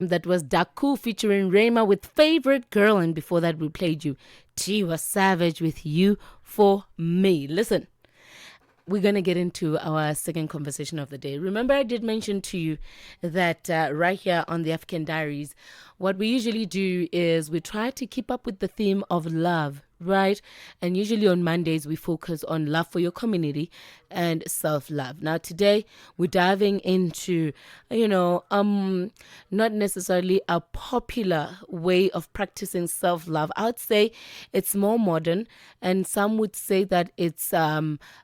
That was Daku featuring Rayma with Favorite Girl. And before that, we played you Tiwa Savage with You For Me. Listen, we're going to get into our second conversation of the day. Remember, I did mention to you that right here on the African Diaries, what we usually do is we try to keep up with the theme of love, right? And usually on Mondays, we focus on love for your community and self-love. Now, today, we're diving into, not necessarily a popular way of practicing self-love. I would say it's more modern, and some would say that it's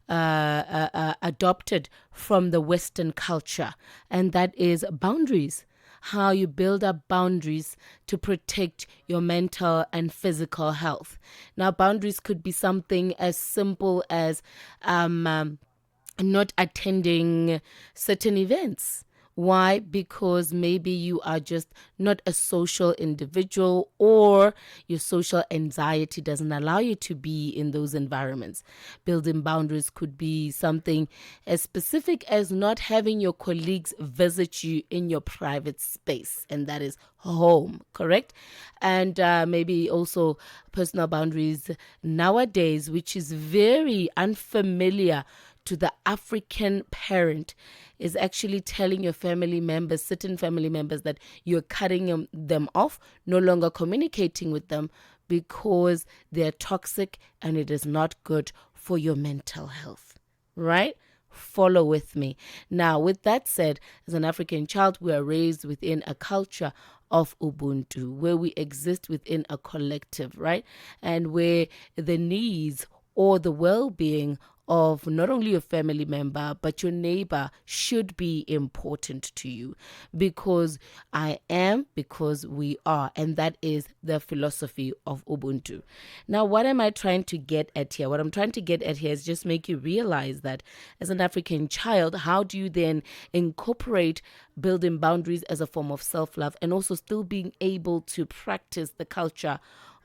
adopted from the Western culture, and that is boundaries. How you build up boundaries to protect your mental and physical health. Now, boundaries could be something as simple as not attending certain events. Why? Because maybe you are just not a social individual, or your social anxiety doesn't allow you to be in those environments. Building boundaries could be something as specific as not having your colleagues visit you in your private space, and that is home, correct? And maybe also personal boundaries nowadays, which is very unfamiliar to the African parent, is actually telling your family members, certain family members, that you're cutting them off, no longer communicating with them because they're toxic and it is not good for your mental health, right? Follow with me. Now, with that said, as an African child, we are raised within a culture of Ubuntu, where we exist within a collective, right? And where the needs or the well-being of not only your family member, but your neighbor should be important to you. Because I am, because we are. And that is the philosophy of Ubuntu. Now, what am I trying to get at here? What I'm trying to get at here is just make you realize that as an African child, how do you then incorporate building boundaries as a form of self-love, and also still being able to practice the culture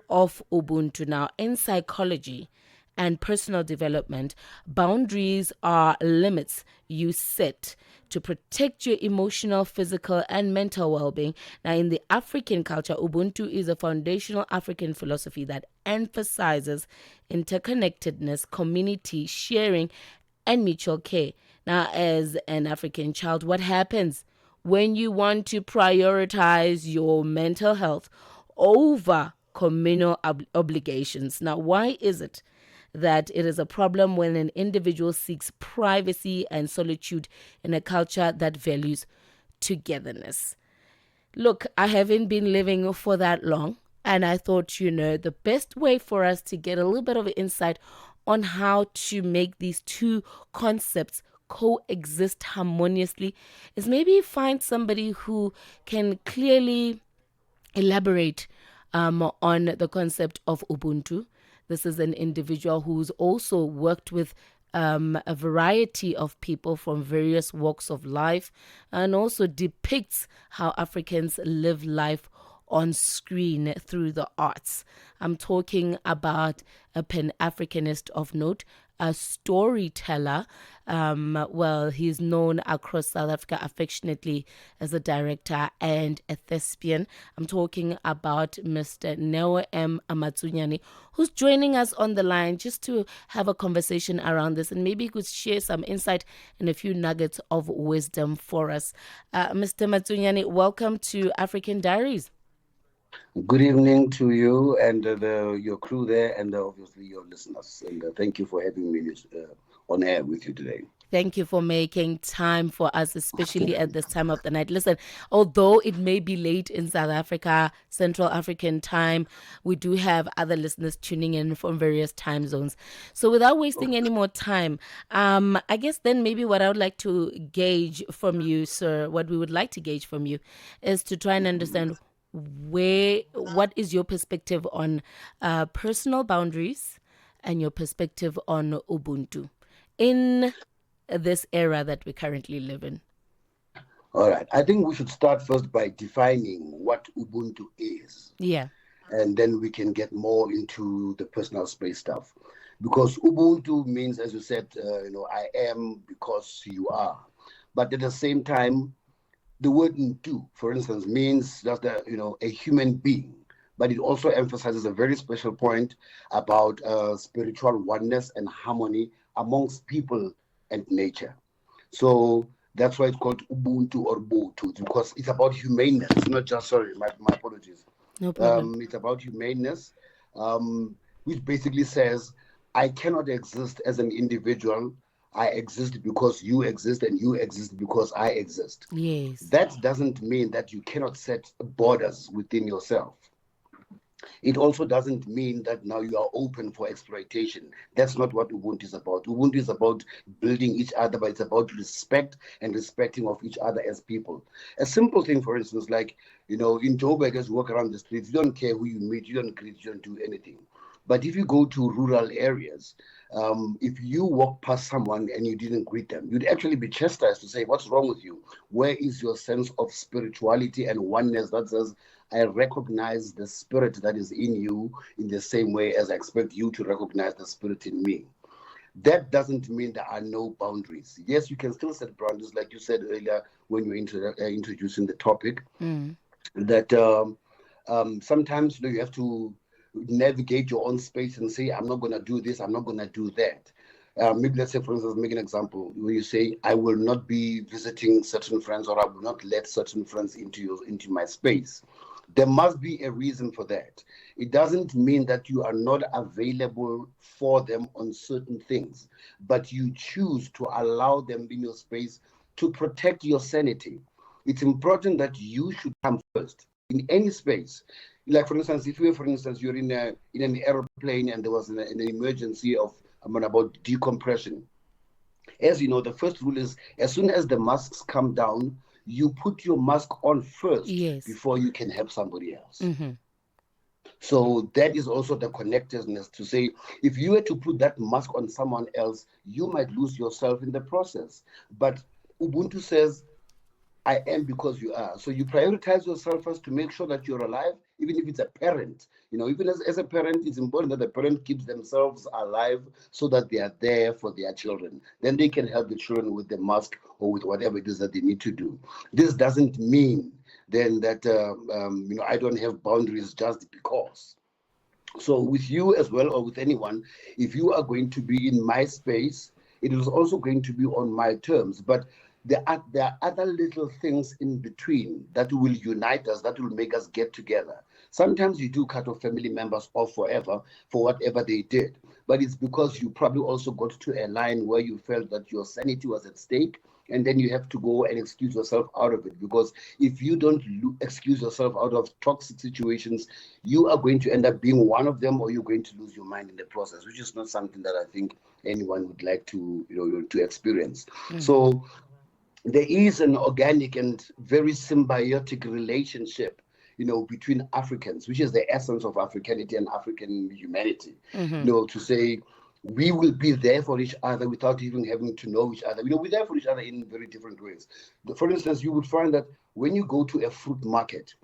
of Ubuntu? Now, in psychology and personal development, boundaries are limits you set to protect your emotional, physical, and mental well-being. Now, in the African culture, Ubuntu is a foundational African philosophy that emphasizes interconnectedness, community, sharing, and mutual care. Now, as an African child, what happens when you want to prioritize your mental health over communal obligations? Now, why is it that it is a problem when an individual seeks privacy and solitude in a culture that values togetherness? Look, I haven't been living for that long, and I thought, the best way for us to get a little bit of insight on how to make these two concepts coexist harmoniously is maybe find somebody who can clearly elaborate on the concept of Ubuntu. This is an individual who's also worked with a variety of people from various walks of life, and also depicts how Africans live life on screen through the arts. I'm talking about a Pan-Africanist of note, a storyteller. He's known across South Africa affectionately as a director and a thespian. I'm talking about Mr. Neo M Matsunyane, who's joining us on the line just to have a conversation around this, and maybe he could share some insight and a few nuggets of wisdom for us. Mr. Matsunyane, welcome to African Diaries. Good evening to you and your crew there, and obviously your listeners. And thank you for having me on air with you today. Thank you for making time for us, especially at this time of the night. Listen, although it may be late in South Africa, Central African time, we do have other listeners tuning in from various time zones. So without wasting any more time, I guess then maybe what I would like to gauge from you, sir, what we would like to gauge from you is to try and understand what is your perspective on personal boundaries and your perspective on Ubuntu in this era that we currently live in. All right. I think we should start first by defining what Ubuntu is. Yeah. And then we can get more into the personal space stuff. Because Ubuntu means, as you said, I am because you are. But at the same time, the word "ntu," for instance, means just a human being, but it also emphasizes a very special point about spiritual oneness and harmony amongst people and nature. So that's why it's called Ubuntu or Botu, because it's about humaneness. It's not just, sorry, my apologies. No problem. It's about humaneness, which basically says, I cannot exist as an individual. I exist because you exist, and you exist because I exist. Yes. That doesn't mean that you cannot set borders within yourself. It also doesn't mean that now you are open for exploitation. That's not what Ubuntu is about. Ubuntu is about building each other, but it's about respect and respecting of each other as people. A simple thing, for instance, like, in Joburg, as you walk around the streets, you don't care who you meet, you don't greet, you don't do anything. But if you go to rural areas, if you walk past someone and you didn't greet them, you'd actually be chastised to say, what's wrong with you? Where is your sense of spirituality and oneness that says, I recognize the spirit that is in you in the same way as I expect you to recognize the spirit in me? That doesn't mean there are no boundaries. Yes, you can still set boundaries, like you said earlier when you were introducing the topic, Mm. that sometimes you have to navigate your own space and say, I'm not going to do this, I'm not going to do that. Maybe let's say, for instance, make an example where you say, I will not be visiting certain friends, or I will not let certain friends into my space. There must be a reason for that. It doesn't mean that you are not available for them on certain things, but you choose to allow them in your space to protect your sanity. It's important that you should come first in any space. Like, for instance, if you, for instance, you're in an airplane and there was an emergency of about decompression. As you know, the first rule is, as soon as the masks come down, you put your mask on first Yes. before you can help somebody else. Mm-hmm. So that is also the connectedness to say, if you were to put that mask on someone else, you might lose yourself in the process. But Ubuntu says, I am because you are. So you prioritize yourself first to make sure that you're alive, even if it's a parent. Even as a parent, it's important that the parent keeps themselves alive so that they are there for their children. Then they can help the children with the mask or with whatever it is that they need to do. This doesn't mean then that I don't have boundaries just because. So with you as well, or with anyone, if you are going to be in my space, it is also going to be on my terms. But there are other little things in between that will unite us, that will make us get together. Sometimes you do cut off family members off forever for whatever they did, but it's because you probably also got to a line where you felt that your sanity was at stake, and then you have to go and excuse yourself out of it. Because if you don't excuse yourself out of toxic situations, you are going to end up being one of them, or you're going to lose your mind in the process, which is not something that I think anyone would like to to experience. Mm-hmm. So there is an organic and very symbiotic relationship, between Africans, which is the essence of Africanity and African humanity. Mm-hmm. To say we will be there for each other without even having to know each other. We're there for each other in very different ways. For instance, you would find that when you go to a fruit market,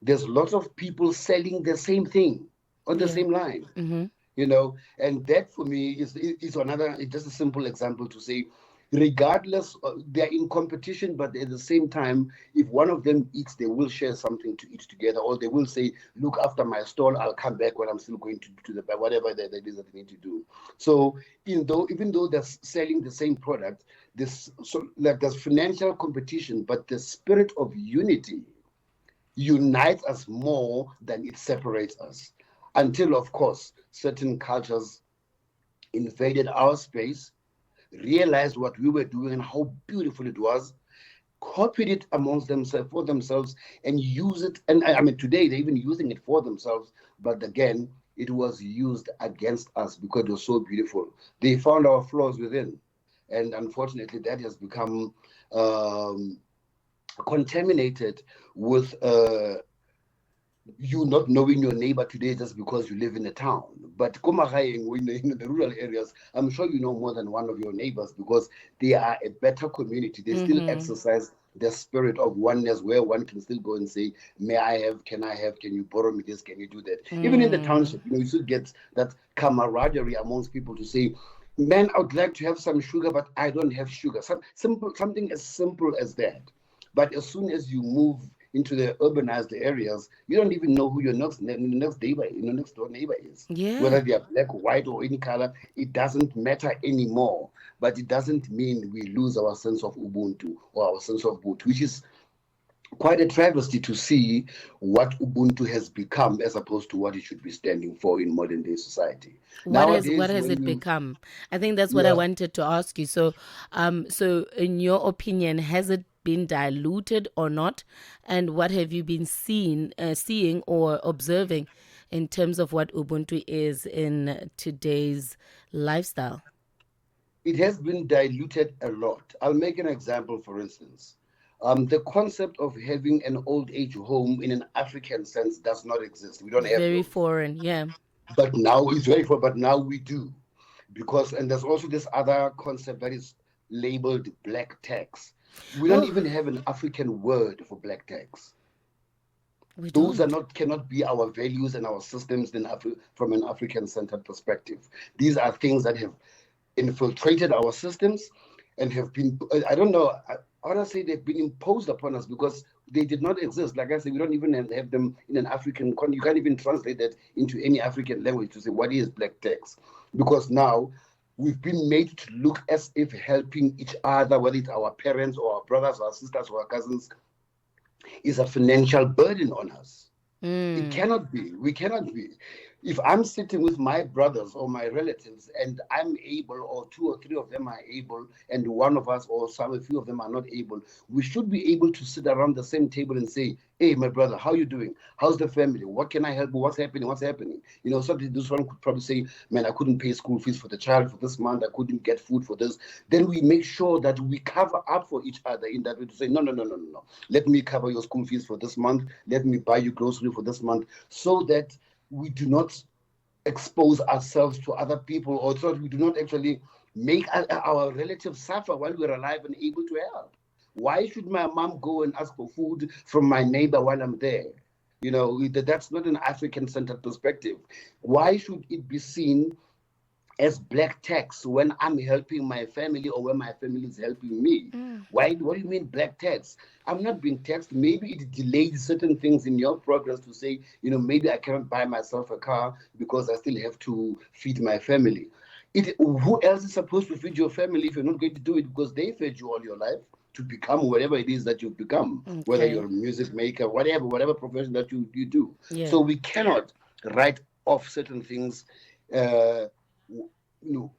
there's lots of people selling the same thing on the Yeah. same line. Mm-hmm. And that for me is another, it's just a simple example to say, regardless, they're in competition, but at the same time, if one of them eats, they will share something to eat together, or they will say, look after my stall, I'll come back when I'm still going to the whatever that is that they need to do. So even though they're selling the same product, there's financial competition, but the spirit of unity unites us more than it separates us. Until, of course, certain cultures invaded our space, realized what we were doing and how beautiful it was, copied it amongst themselves for themselves, and use it. And I mean, today they're even using it for themselves. But again, it was used against us because it was so beautiful. They found our flaws within, and unfortunately, that has become um, contaminated with you not knowing your neighbor today just because you live in a town. But Komagaeng, in the rural areas, I'm sure you know more than one of your neighbors because they are a better community. They still Mm-hmm. exercise the spirit of oneness where one can still go and say, may I have, can you borrow me this, can you do that? Even in the Mm. township, you still get that camaraderie amongst people to say, man, I would like to have some sugar, but I don't have sugar. Something as simple as that. But as soon as you move into the urbanized areas, you don't even know who your next neighbor, next door neighbor is. Yeah. Whether they are black, white, or any color, it doesn't matter anymore. But it doesn't mean we lose our sense of Ubuntu or our sense of Boot, which is quite a travesty to see what Ubuntu has become as opposed to what it should be standing for in modern day society. What Nowadays, has when it you, become? I think that's what I yeah, wanted to ask you. So, so in your opinion, has it been diluted or not? And what have you been seeing or observing in terms of what Ubuntu is in today's lifestyle? it has been diluted a lot. I'll make an example, for instance. The concept of having an old age home in an African sense does not exist. We don't have Very those. foreign, yeah. But now it's very far, but now we do. Because, and there's also this other concept that is labeled black tax. We don't Oh, even have an African word for black tax. we Those are don't. not cannot be our values and our systems from an African centered perspective. These are things that have infiltrated our systems and have been, I don't know, honestly, they've been imposed upon us because they did not exist. Like I said, we don't even have them in an African, you can't even translate that into any African language to say what is black tax. Because now we've been made to look as if helping each other, whether it's our parents or our brothers or our sisters or our cousins, is a financial burden on us. It Mm. cannot be. We cannot be. If I'm sitting with my brothers or my relatives and I'm able, or two or three of them are able, and one of us or a few of them are not able, we should be able to sit around the same table and say, "Hey, my brother, how you doing? How's the family? What can I help you? What's happening? What's happening?" Something this one could probably say, "Man, I couldn't pay school fees for the child for this month. I couldn't get food for this." Then we make sure that we cover up for each other in that way to say, "No, no, no, no, no, no. Let me cover your school fees for this month. Let me buy you grocery for this month," so that we do not expose ourselves to other people, or so that we do not actually make our relatives suffer while we're alive and able to help. Why should my mom go and ask for food from my neighbor while I'm there? That's not an African centered perspective. Why should it be seen as black tax when I'm helping my family or when my family is helping me? Mm. Why? What do you mean black tax? I'm not being taxed. Maybe it delays certain things in your progress to say, maybe I cannot buy myself a car because I still have to feed my family. Who else is supposed to feed your family if you're not going to do it because they fed you all your life to become whatever it is that you've become, whether Okay. you're a music maker, whatever profession that you do. Yeah. So we cannot write off certain things, uh,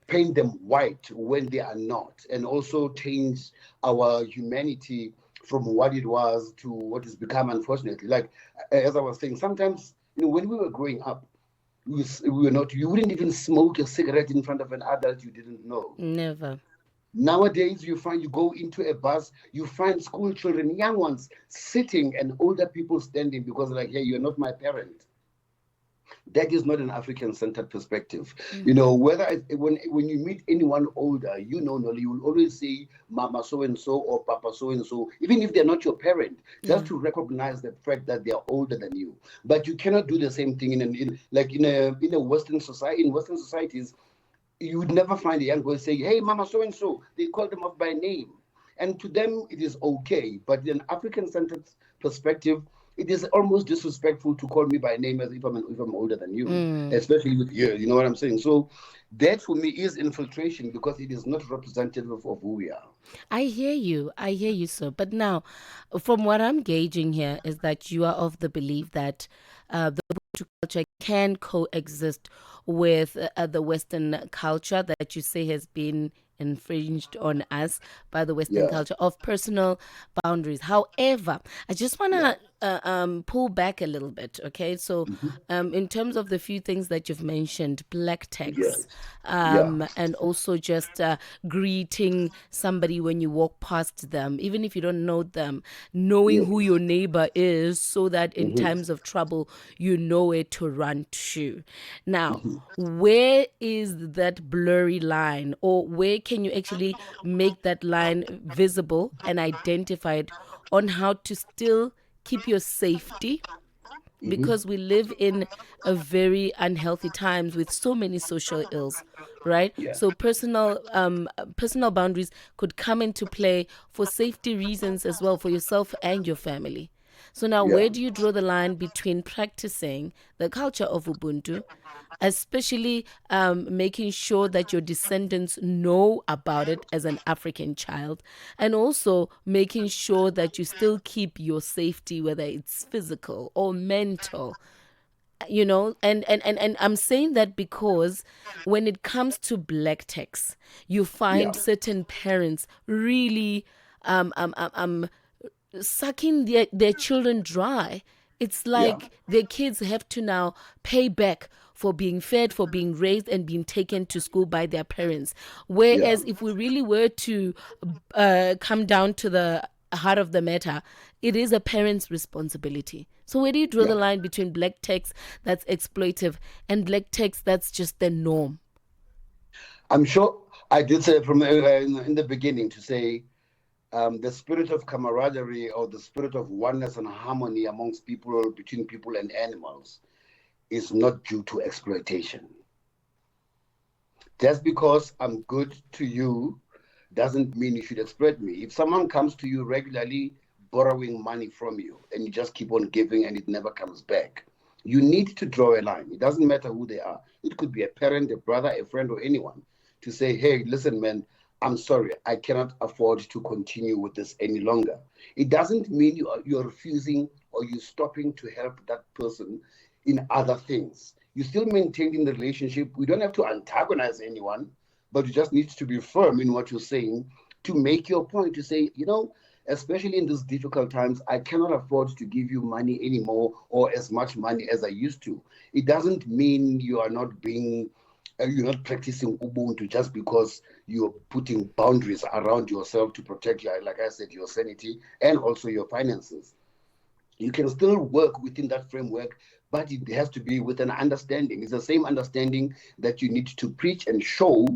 paint them white when they are not, and also change our humanity from what it was to what it's become, unfortunately. Like, as I was saying, sometimes, when we were growing up, we were not, you wouldn't even smoke a cigarette in front of an adult you didn't know. Never. Nowadays, you go into a bus, you find school children, young ones, sitting and older people standing because, like, hey, you're not my parent. That is not an African-centered perspective. Whether when you meet anyone older, Noli, you will always say Mama so and so or Papa so and so, even if they're not your parent, Yeah. just to recognize the fact that they are older than you. But you cannot do the same thing in a Western society. In Western societies, you would never find a young boy saying, "Hey, Mama so and so." They call them off by name, and to them it is okay. But in an African-centered perspective, it is almost disrespectful to call me by name as if I'm older than you, Mm. especially with you. You know what I'm saying? So that for me is infiltration because it is not representative of who we are. I hear you. I hear you, sir. But now, from what I'm gauging here, is that you are of the belief that the Ubuntu culture can coexist with the Western culture that you say has been infringed on us by the Western Yeah, culture of personal boundaries. However, I just want yeah, to pull back a little bit, okay? So, hmm, in terms of the few things that you've mentioned, black text, yes, yeah, and also just greeting somebody when you walk past them, even if you don't know them, knowing who yes, your neighbor is so that in hmm, times of trouble, you know where to run to. Now, hmm. where is that blurry line, or where can you actually make that line visible and identify it on how to still keep your safety Mm-hmm. because we live in a very unhealthy times with so many social ills, right? Yeah. So personal boundaries could come into play for safety reasons as well, for yourself and your family. So now, Yeah. where do you draw the line between practicing the culture of Ubuntu, especially making sure that your descendants know about it as an African child, and also making sure that you still keep your safety, whether it's physical or mental? And I'm saying that because when it comes to black text, you Yeah. find certain parents really sucking their children dry. It's Yeah. like their kids have to now pay back for being fed, for being raised, and being taken to school by their parents. Yeah. Whereas if we really were to come down to the heart of the matter, it is a parent's responsibility. So where do you draw Yeah. the line between black text that's exploitive and black text that's just the norm? I'm sure I did say from in the beginning to say the spirit of camaraderie or the spirit of oneness and harmony amongst people, between people and animals, is not due to exploitation. Just because I'm good to you doesn't mean you should exploit me. If someone comes to you regularly borrowing money from you and you just keep on giving and it never comes back, you need to draw a line. It doesn't matter who they are. It could be a parent, a brother, a friend, or anyone, to say, hey, listen, man, I'm sorry, I cannot afford to continue with this any longer. It doesn't mean you're refusing or you're stopping to help that person in other things. You're still maintaining the relationship. We don't have to antagonize anyone, but you just need to be firm in what you're saying to make your point, to say, especially in these difficult times, I cannot afford to give you money anymore or as much money as I used to. It doesn't mean you're not practicing Ubuntu just because you're putting boundaries around yourself to protect your, like I said, your sanity and also your finances. You can still work within that framework, but it has to be with an understanding. It's the same understanding that you need to preach and show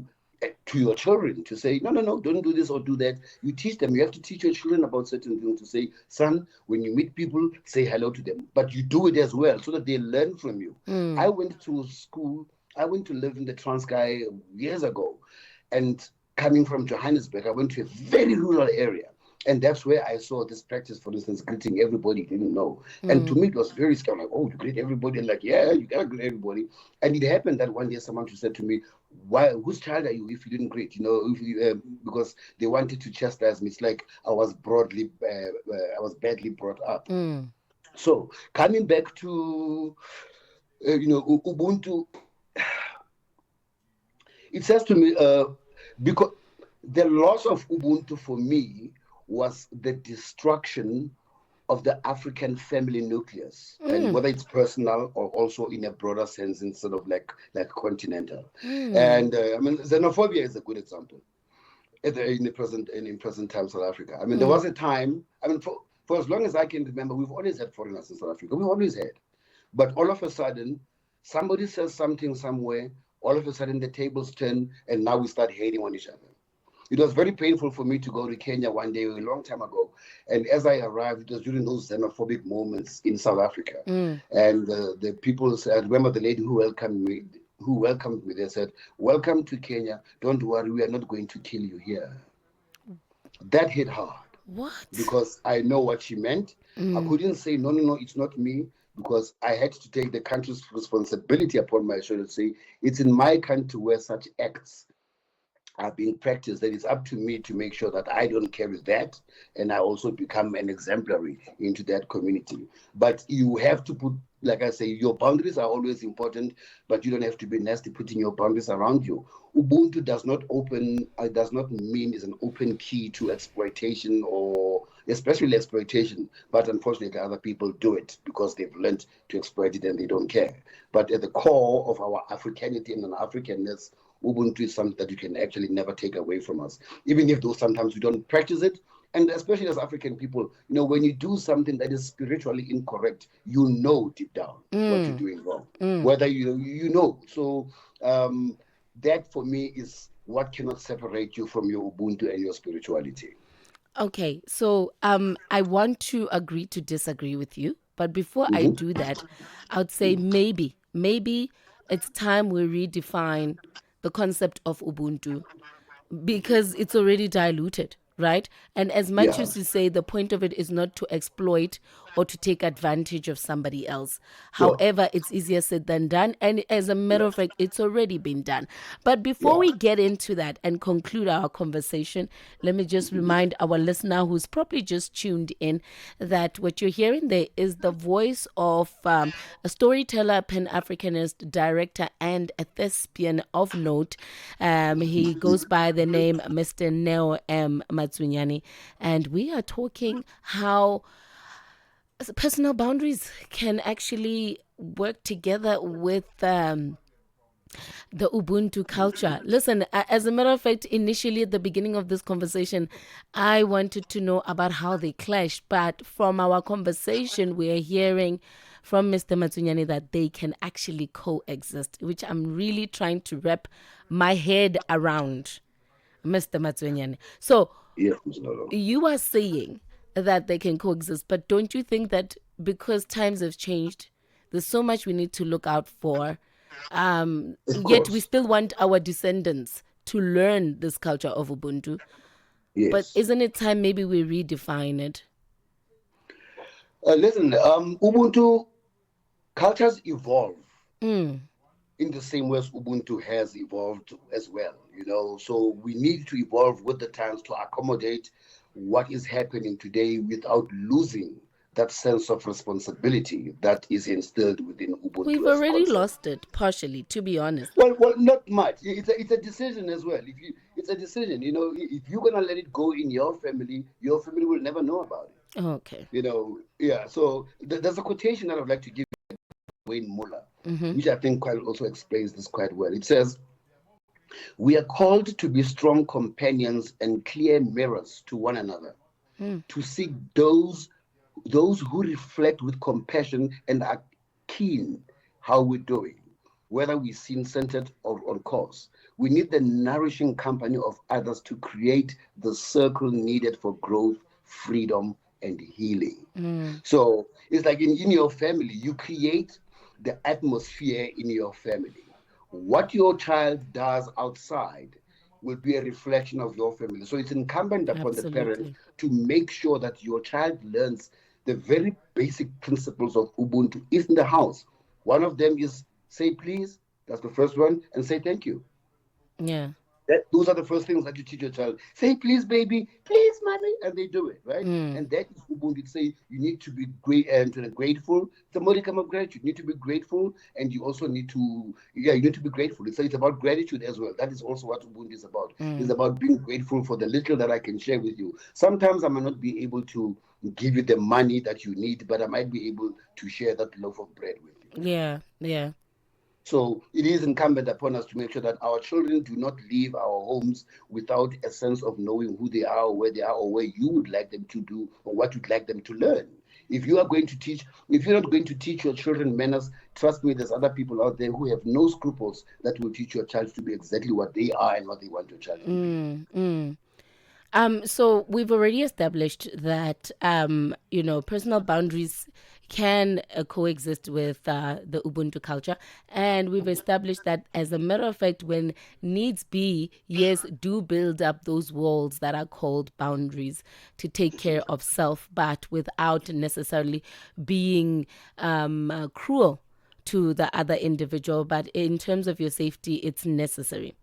to your children, to say, no, no, no, don't do this or do that. You teach them. You have to teach your children about certain things, to say, son, when you meet people, say hello to them. But you do it as well so that they learn from you. I went to school. I went to live in the Transkei years ago. And coming from Johannesburg, I went to a very rural area. And that's where I saw this practice, for instance, greeting everybody you didn't know. And to me, it was very scary. Like, oh, you greet everybody? And like, yeah, you gotta greet everybody. And it happened that one day someone said to me, "Why? Whose child are you if you didn't greet?" Because they wanted to chastise me. It's like I was badly brought up. So coming back to, Ubuntu, it says to me, because the loss of Ubuntu for me was the destruction of the African family nucleus, and whether it's personal or also in a broader sense, instead of like continental. And I mean, xenophobia is a good example in present time South Africa. I mean, there was a time. I mean, for as long as I can remember, we've always had foreigners in South Africa. We've always had, but all of a sudden, somebody says something somewhere. All of a sudden, the tables turn, and now we start hating on each other. It was very painful for me to go to Kenya one day a long time ago. And as I arrived, it was during those xenophobic moments in South Africa. And the people said, I remember the lady who welcomed me, they said, "Welcome to Kenya. Don't worry, we are not going to kill you here." That hit hard What? because I know what she meant. I couldn't say, no, no, no, it's not me, because I had to take the country's responsibility upon my shoulder to say, it's in my country where such acts are being practiced, that it's up to me to make sure that I don't carry that and I also become an exemplary into that community. But you have to put, like I say, your boundaries are always important, but you don't have to be nasty putting your boundaries around you. Ubuntu does not mean it's an open key to exploitation, or especially exploitation, but unfortunately other people do it because they've learned to exploit it and they don't care. But at the core of our Africanity and Africanness, Ubuntu is something that you can actually never take away from us, even if though sometimes we don't practice it. And especially as African people, when you do something that is spiritually incorrect, deep down what you're doing wrong. Whether So that for me is what cannot separate you from your Ubuntu and your spirituality. Okay, so I want to agree to disagree with you. But before I Mhm. do that, I would say maybe it's time we redefine the concept of Ubuntu because it's already diluted, right? And as much Yeah, as you say, the point of it is not to exploit or to take advantage of somebody else. sure. However, it's easier said than done. And as a matter of Yes. fact, it's already been done. But before Yeah. we get into that and conclude our conversation, let me just remind our listener who's probably just tuned in that what you're hearing there is the voice of a storyteller, Pan-Africanist director, and a thespian of note. He goes by the name Mr. Neo M Matsunyane, and we are talking how personal boundaries can actually work together with the Ubuntu culture. Listen, as a matter of fact, initially at the beginning of this conversation, I wanted to know about how they clash. But from our conversation, we are hearing from Mr. Matsunyane that they can actually coexist, which I'm really trying to wrap my head around, Mr. Matsunyane. So Yes, Mr. Lolo. you are saying that they can coexist, but don't you think that because times have changed, there's so much we need to look out for? Of Yet we course. still want our descendants to learn this culture of Ubuntu. But Yes. isn't it time maybe we redefine it? Listen, Ubuntu cultures evolve Mm, in the same way as Ubuntu has evolved as well, you know. So we need to evolve with the times to accommodate what is happening today without losing that sense of responsibility that is instilled within we've Ubuntu as a already concept. lost it, partially, to be honest. Well, not much. It's a decision as well. If you, it's a decision. You know, if you're gonna let it go in your family will never know about it. Okay. You know, yeah. So there's a quotation that I'd like to give Wayne Muller, Mm-hmm. which I think quite also explains this quite well. It says, "We are called to be strong companions and clear mirrors to one another, Mm, to seek those who reflect with compassion and are keen how we're doing, whether we seem centered or on course. We need the nourishing company of others to create the circle needed for growth, freedom, and healing." mm, So it's like in your family, you create the atmosphere in your family. What your child does outside will be a reflection of your family. So it's incumbent upon the parent absolutely. to make sure that your child learns the very basic principles of Ubuntu in the house. One of them is say please, that's the first one, and say thank you. Yeah. Those are the first things that you teach your child. Say please, baby, please, mommy, and they do it, right? Mm, And that is Ubuntu. Say you need to be great and grateful. It's a modicum of gratitude. You need to be grateful, and you also need to, yeah, you need to be grateful. It's about gratitude as well. That is also what Ubuntu is about. It's mm, about being grateful for the little that I can share with you. Sometimes I might not be able to give you the money that you need, but I might be able to share that loaf of bread with you. yeah. Yeah. So it is incumbent upon us to make sure that our children do not leave our homes without a sense of knowing who they are, or where they are, or where you would like them to do, or what you'd like them to learn. If you're not going to teach your children manners, trust me, there's other people out there who have no scruples that will teach your child to be exactly what they are and what they want your child to be. Mm, mm. So we've already established that personal boundaries can coexist with the Ubuntu culture, and we've established that, as a matter of fact, when needs be, yes, do build up those walls that are called boundaries to take care of self, but without necessarily being cruel to the other individual. But in terms of your safety, it's necessary.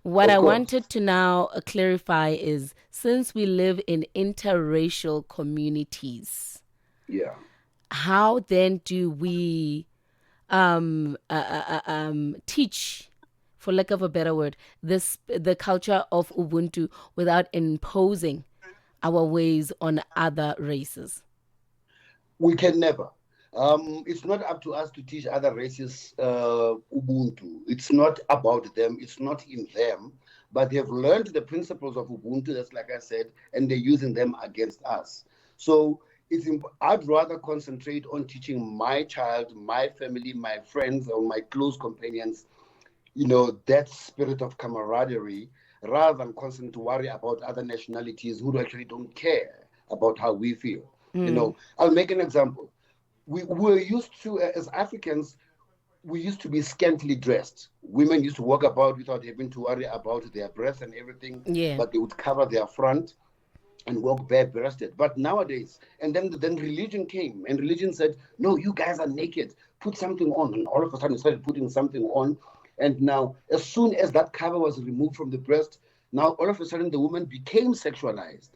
What Of I course. wanted to now clarify is, since we live in interracial communities, Yeah. how then do we teach, for lack of a better word, the culture of Ubuntu without imposing our ways on other races? We can never. It's not up to us to teach other races Ubuntu. It's not about them. It's not in them. But they've learned the principles of Ubuntu. That's like I said, and they're using them against us. So I'd rather concentrate on teaching my child, my family, my friends, or my close companions, that spirit of camaraderie, rather than constantly to worry about other nationalities who actually don't care about how we feel. Mm, I'll make an example. we were used to, as Africans, we used to be scantily dressed. Women used to walk about without having to worry about their breasts and everything, Yeah. but they would cover their front and walk bare-breasted. But nowadays, and then religion came, and religion said, "No, you guys are naked. Put something on." And all of a sudden, they started putting something on. And now, as soon as that cover was removed from the breast, now all of a sudden the woman became sexualized,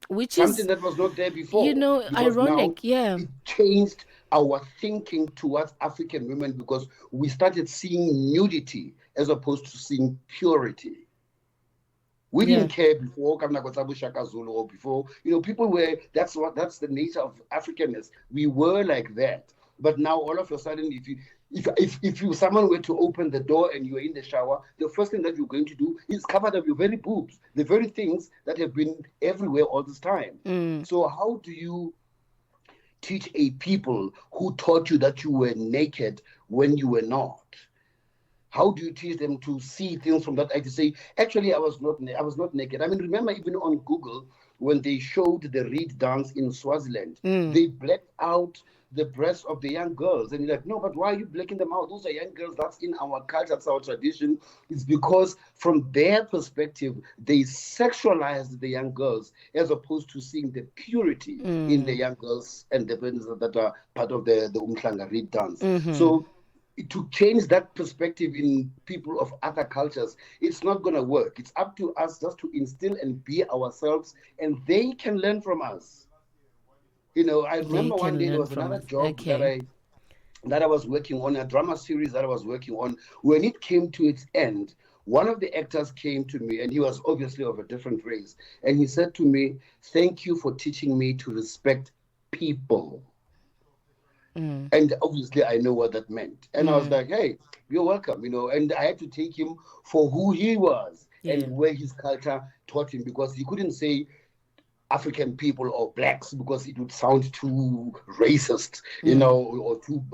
Which something is, that was not there before, because now ironic. Yeah. it changed our thinking towards African women, because we started seeing nudity as opposed to seeing purity. We Yeah. didn't care before Kamna Kotsabu Shaka Zulu, or before, people were, that's the nature of Africanness. We were like that. But now all of a sudden, if someone were to open the door and you are in the shower, the first thing that you're going to do is cover up your very boobs, the very things that have been everywhere all this time. Mm. So how do you teach a people who taught you that you were naked when you were not? How do you teach them to see things from that eye, to say, actually, I was not naked? I mean, remember, even on Google, when they showed the reed dance in Swaziland, Mm. they blacked out the breasts of the young girls. And you're like, no, but why are you blacking them out? Those are young girls. That's in our culture. That's our tradition. It's because from their perspective, they sexualized the young girls as opposed to seeing the purity in the Mm. young girls and the women that are part of the Umhlanga reed dance. Mm-hmm. So to change that perspective in people of other cultures, it's not going to work. It's up to us just to instill and be ourselves, and they can learn from us. I They remember one can day there learn was from another us. job that Okay. I was working on, a drama series that I was working on. When it came to its end, one of the actors came to me, and he was obviously of a different race, and he said to me, "Thank you for teaching me to respect people." Mm. And obviously, I know what that meant. And I was Mm. like, "Hey, you're welcome," And I had to take him for who he was and Yeah. where his culture taught him, because he couldn't say African people or blacks, because it would sound too racist, Mm. or too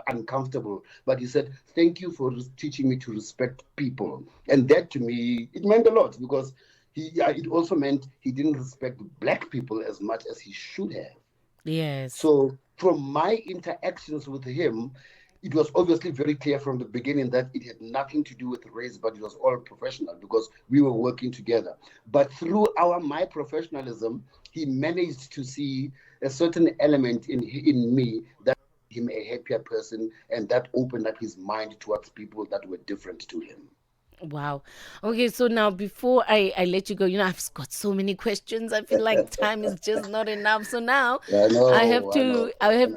uncomfortable. But he said, "Thank you for teaching me to respect people." And that, to me, it meant a lot, because it also meant he didn't respect black people as much as he should have. Yes. So from my interactions with him, it was obviously very clear from the beginning that it had nothing to do with race, but it was all professional, because we were working together. But through my professionalism, he managed to see a certain element in me that made him a happier person, and that opened up his mind towards people that were different to him. Wow. Okay, so now before I let you go, I've got so many questions. I feel like time is just not enough. So now I know, I have and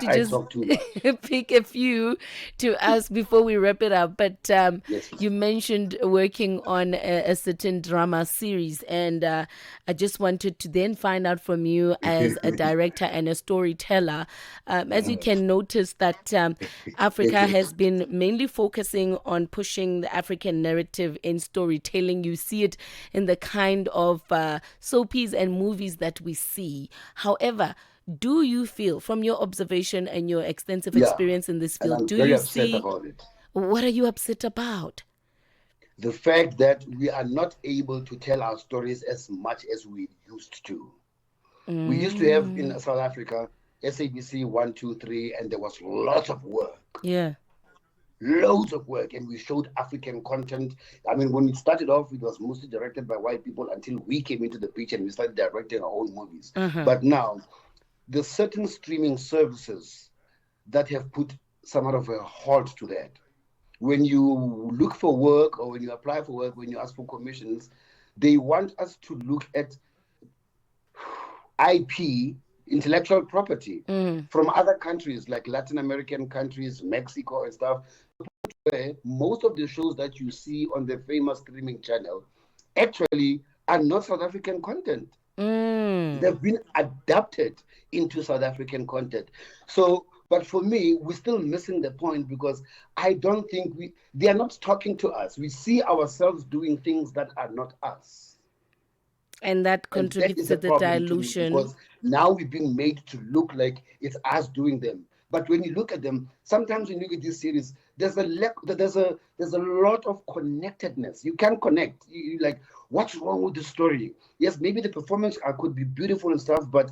to I just talk too much. pick a few to ask before we wrap it up. But Yes, you mentioned working on a certain drama series, and I just wanted to then find out from you as a director and a storyteller. As you can notice that Africa has been mainly focusing on pushing the African narrative in storytelling. You see it in the kind of soapies and movies that we see. However, do you feel, from your observation and your extensive yeah, experience in this and field, I'm do very you upset see, about it. what are you upset about? The fact that we are not able to tell our stories as much as we used to. We used to have Mm, in South Africa SABC 1, 2, 3, and there was lots of work, yeah. loads of work, and we showed African content. I mean, when it started off, it was mostly directed by white people until we came into the picture and we started directing our own movies. Uh-huh. But now, the certain streaming services that have put somewhat of a halt to that. When you look for work, or when you apply for work, when you ask for commissions, they want us to look at IP, intellectual property, Mm, from other countries like Latin American countries, Mexico and stuff, where most of the shows that you see on the famous streaming channel actually are not South African content. mm. They've been adapted into South African content. So, but for me, we're still missing the point, because I don't think they are not talking to us. We see ourselves doing things that are not us. And that And that contributes is to a the problem to me, dilution. because now we're being made to look like it's us doing them. But when you look at them, sometimes when you look at this series, there's a lack, there's a lot of connectedness. You can't connect. You like, what's wrong with the story? Yes, maybe the performance could be beautiful and stuff, but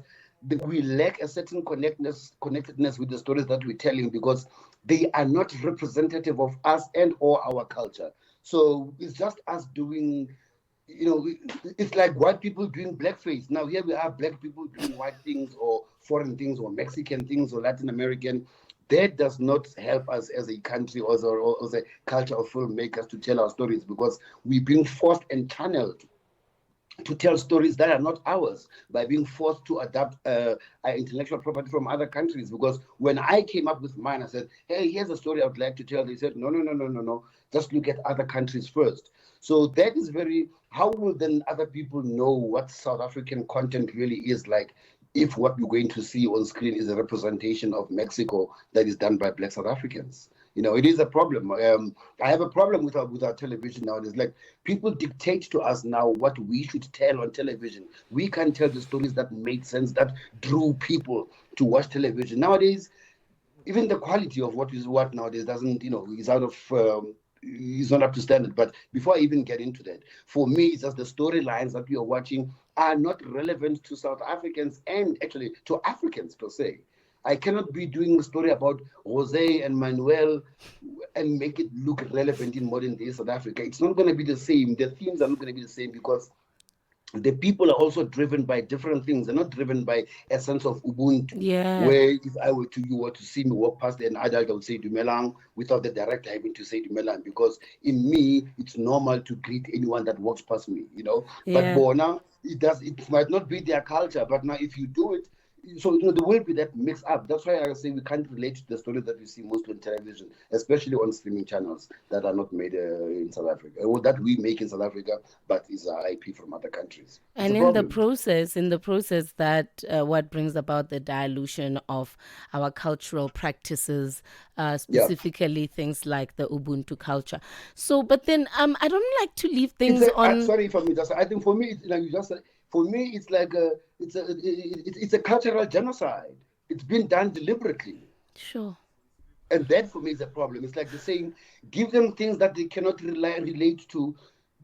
we lack a certain connectedness with the stories that we're telling because they are not representative of us and or our culture. So it's just us doing, it's like white people doing blackface. Now here we are, black people doing white things or foreign things or Mexican things or Latin American. That does not help us as a country or as a culture of filmmakers to tell our stories because we're being forced and channeled to tell stories that are not ours by being forced to adapt our intellectual property from other countries. Because when I came up with mine, I said, hey, here's a story I would like to tell. They said, no, no, no, no, no, no. Just look at other countries first. So that is how will then other people know what South African content really is like if what we're going to see on screen is a representation of Mexico that is done by Black South Africans? It is a problem. I have a problem with our television nowadays. Like people dictate to us now what we should tell on television. We can't tell the stories that made sense, that drew people to watch television nowadays. Even the quality of what is what nowadays doesn't, is out of. Is not up to standard. But before I even get into that, for me, it's just the storylines that we are watching are not relevant to South Africans and actually to Africans per se. I cannot be doing a story about Jose and Manuel and make it look relevant in modern day South Africa. It's not going to be the same. The themes are not going to be the same because the people are also driven by different things. They're not driven by a sense of Ubuntu, Yeah. where if you were to see me walk past an adult, I would say Dumelang without the director having to say Dumelang, because in me, it's normal to greet anyone that walks past me. But Yeah. Bona, it might not be their culture, but now if you do it, so there will be that mix up. That's why I say we can't relate to the stories that we see mostly on television, especially on streaming channels that are not made in South Africa, or that we make in South Africa, but is IP from other countries. It's a And in the problem. process, that what brings about the dilution of our cultural practices, Yeah, specifically things like the Ubuntu culture. So, but then I don't like to leave it's things a. on. Sorry for me, just I think for me, it's like you just said. For me, it's like it's a cultural genocide. It's been done deliberately. Sure. And that for me is a problem. It's like they're saying, give them things that they cannot relate to,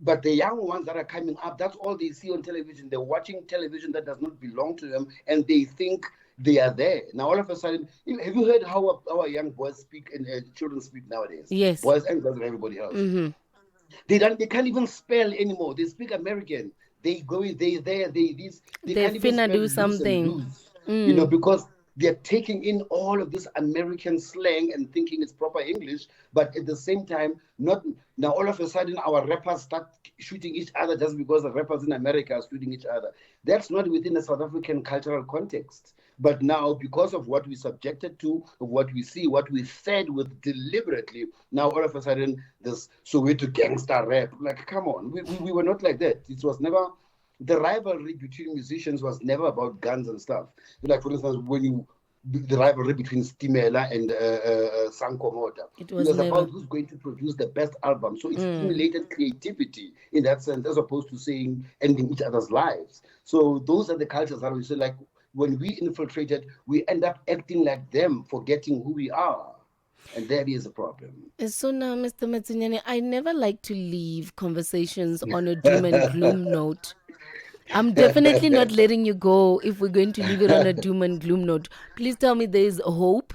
but the young ones that are coming up, that's all they see on television. They're watching television that does not belong to them, and they think they are there. Now, all of a sudden, have you heard how our young boys speak and children speak nowadays? Yes. Boys and girls and everybody else. Mm-hmm. They can't even spell anymore. They speak American. They go they there they this they They can't even finna spell do loose and something. lose. Mm. Because they're taking in all of this American slang and thinking it's proper English, but at the same time, not now all of a sudden our rappers start shooting each other just because the rappers in America are shooting each other. That's not within a South African cultural context. But now, because of what we subjected to, of what we see, what we fed with deliberately, now all of a sudden this Soweto gangster rap. Like, come on, we were not like that. It was never. The rivalry between musicians was never about guns and stuff. Like, for instance, the rivalry between Stimela and Sanko Mota. It It was was never. about who's going to produce the best album. So it Mm. stimulated creativity in that sense, as opposed to saying ending each other's lives. So those are the cultures that we say, like, when we infiltrated, we end up acting like them, forgetting who we are. And that is a problem. So now, Mr. Matsunyane, I never like to leave conversations on a doom and gloom note. I'm definitely not letting you go if we're going to leave it on a doom and gloom note. Please tell me there is hope.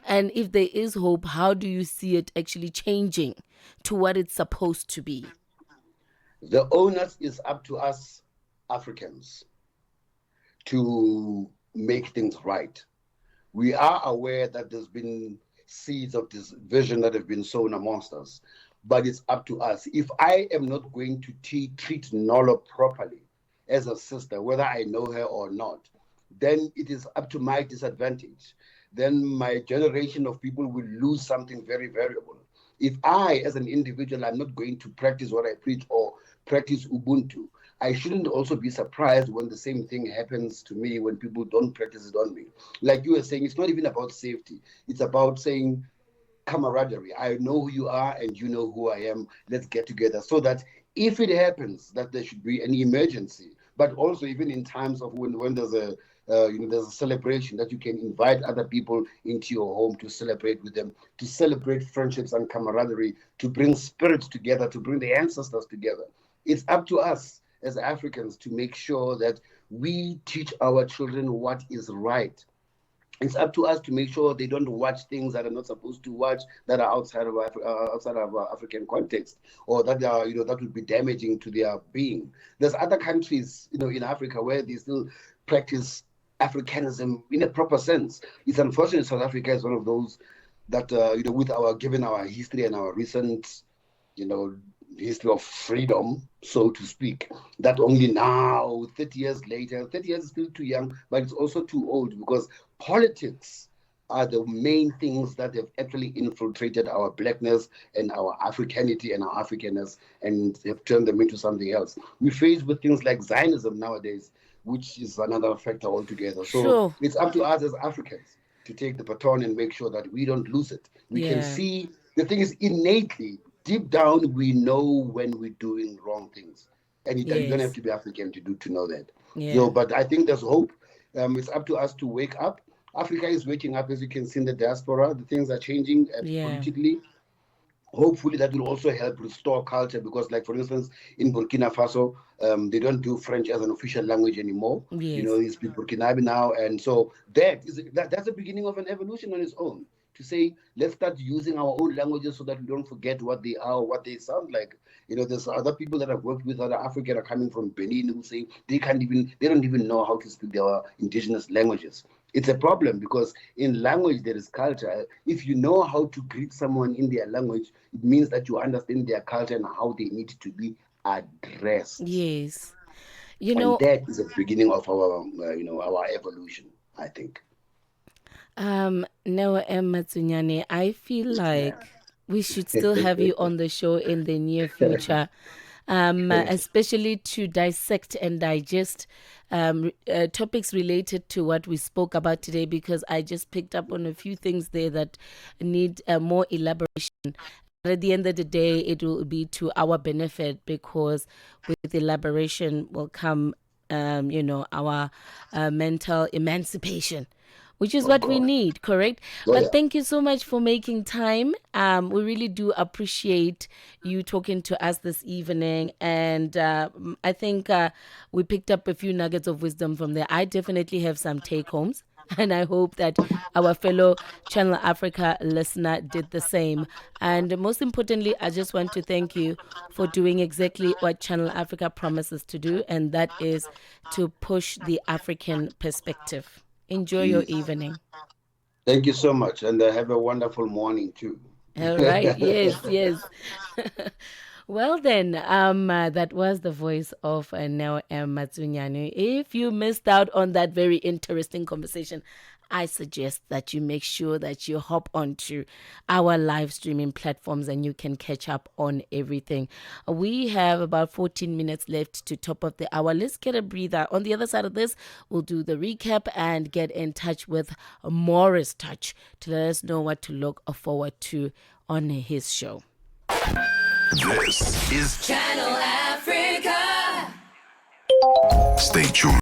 And if there is hope, how do you see it actually changing to what it's supposed to be? The onus is up to us Africans to make things right. We are aware that there's been seeds of this vision that have been sown amongst us, but it's up to us. If I am not going to treat Nolo properly as a sister, whether I know her or not, then it is up to my disadvantage. Then my generation of people will lose something very valuable. If I, as an individual, I'm not going to practice what I preach or practice Ubuntu, I shouldn't also be surprised when the same thing happens to me when people don't practice it on me. Like you were saying, it's not even about safety. It's about saying camaraderie. I know who you are and you know who I am. Let's get together so that if it happens that there should be an emergency, but also even in times of when there's there's a celebration, that you can invite other people into your home to celebrate with them, to celebrate friendships and camaraderie, to bring spirits together, to bring the ancestors together. It's up to us as Africans to make sure that we teach our children what is right. It's up to us to make sure they don't watch things that are not supposed to watch, that are outside of our African context, or that are, that would be damaging to their being. There's other countries, in Africa where they still practice Africanism in a proper sense. It's unfortunate South Africa is one of those that, with given our history and our recent, you know, history of freedom, so to speak, that only now, 30 years later, 30 years is still too young, but it's also too old, because politics are the main things that have actually infiltrated our blackness and our Africanity and our Africanness, and have turned them into something else. We're faced with things like Zionism nowadays, which is another factor altogether. So Sure. it's up to us as Africans to take the baton and make sure that we don't lose it. We can Yeah. see the thing is innately, deep down, we know when we're doing wrong things. And you don't have Yes. to be African to know that. Yeah. So, but I think there's hope. It's up to us to wake up. Africa is waking up, as you can see in the diaspora. The things are changing Yeah. politically. Hopefully that will also help restore culture, because, like, for instance, in Burkina Faso, they don't do French as an official language anymore. Yes. They speak Burkinabe now, and so that's the beginning of an evolution on its own, to say, let's start using our own languages so that we don't forget what they are, what they sound like. There's other people that I've worked with out of Africa that are coming from Benin who say they don't even know how to speak their indigenous languages. It's a problem, because in language there is culture. If you know how to greet someone in their language, it means that you understand their culture and how they need to be addressed. Yes. You And know, that is the beginning of our, our evolution, I think. Neo M Matsunyane, I feel like we should still have you on the show in the near future, especially to dissect and digest topics related to what we spoke about today, because I just picked up on a few things there that need more elaboration. But at the end of the day, it will be to our benefit, because with elaboration will come, our mental emancipation, which is Of what we course. need, correct? Oh, But yeah. thank you so much for making time. We really do appreciate you talking to us this evening. And I think we picked up a few nuggets of wisdom from there. I definitely have some take homes. And I hope that our fellow Channel Africa listener did the same. And most importantly, I just want to thank you for doing exactly what Channel Africa promises to do, and that is to push the African perspective. Enjoy your Please. evening. Thank you so much. And have a wonderful morning, too. All right. Yes, yes. Well then, that was the voice of Neo M Matsunyane. If you missed out on that very interesting conversation, I suggest that you make sure that you hop onto our live streaming platforms and you can catch up on everything. We have about 14 minutes left to top of the hour. Let's get a breather. On the other side of this, we'll do the recap and get in touch with Morris Touch to let us know what to look forward to on his show. This is Channel Africa. Stay tuned.